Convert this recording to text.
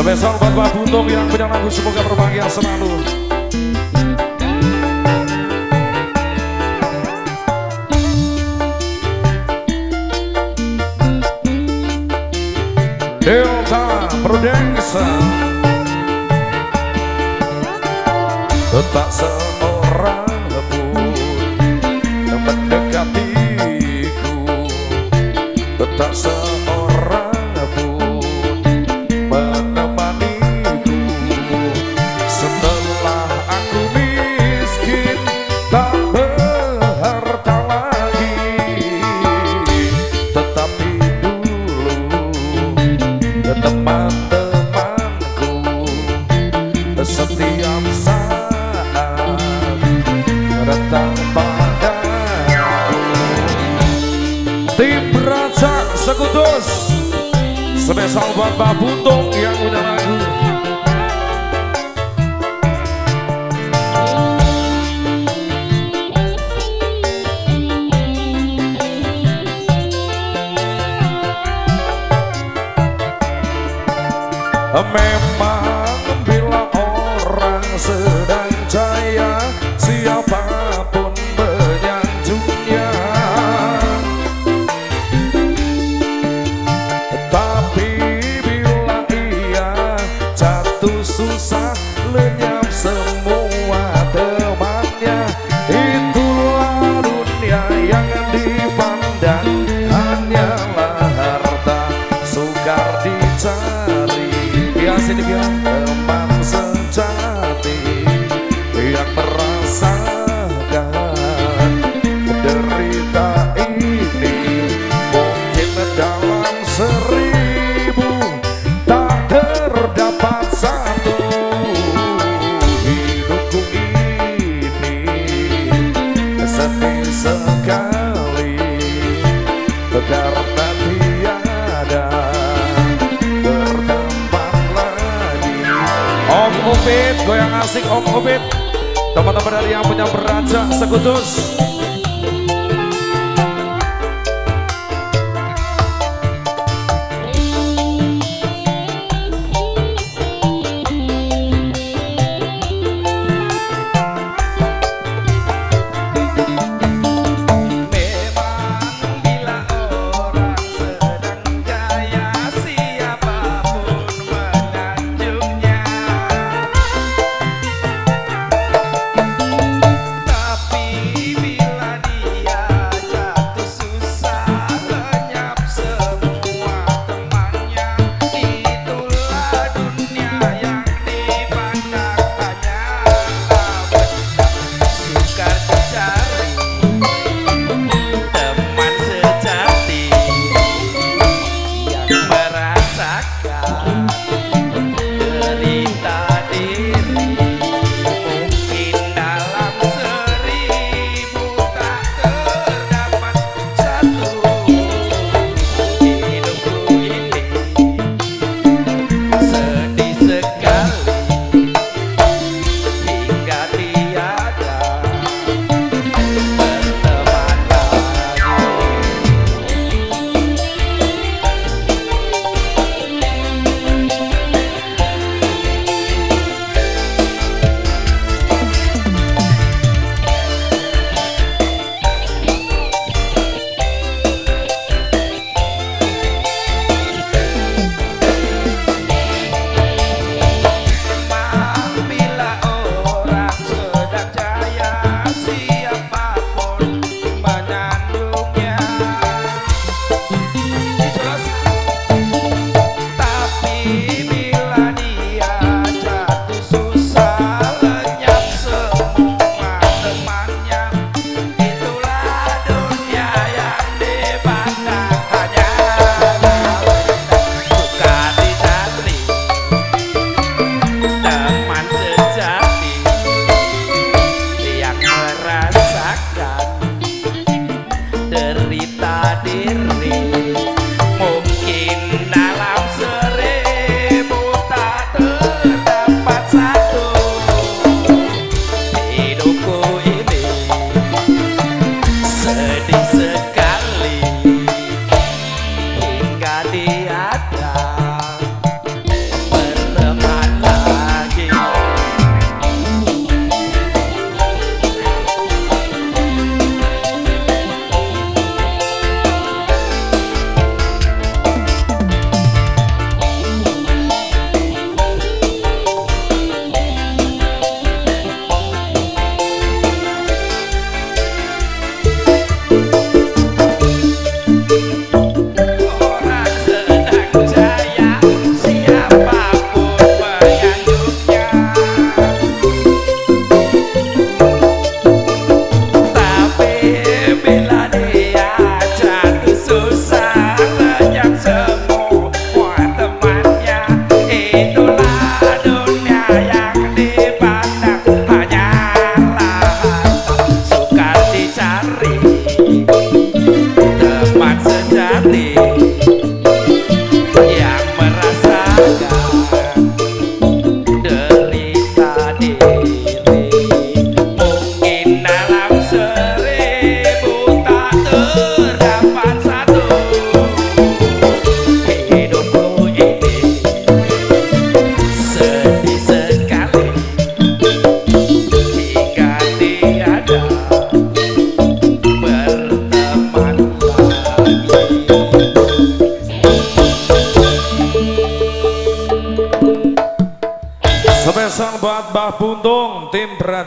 Spesial buat Pak Buntung yang punya lagu, semoga berbahagia selalu. Delta Production. Tak seorang pun mendekatiku, tak seorang pun menemaniku. Setelah aku miskin, tak berharta lagi, tetapi dulu teman-temanku setiap saat datang padaku. Tim Raja Sekudus, spesial buat Pak Buntung yang punya lagu. Memang bila orang sedang jaya, siapapun menyanjungnya. Tapi bila ia jatuh susah, lenyap semua temannya. Itulah dunia yang dipandang hanyalah harta sukar dicari. Sini biar teman sejati yang merasakan derita ini, mungkin dalam 1000 tak terdapat satu. Hidupku ini sedih sekali karena tiada Om Upit, goyang asik Om Upit. Teman-teman dari yang punya Raja Sekudus. Mbah Buntung tim Beraja.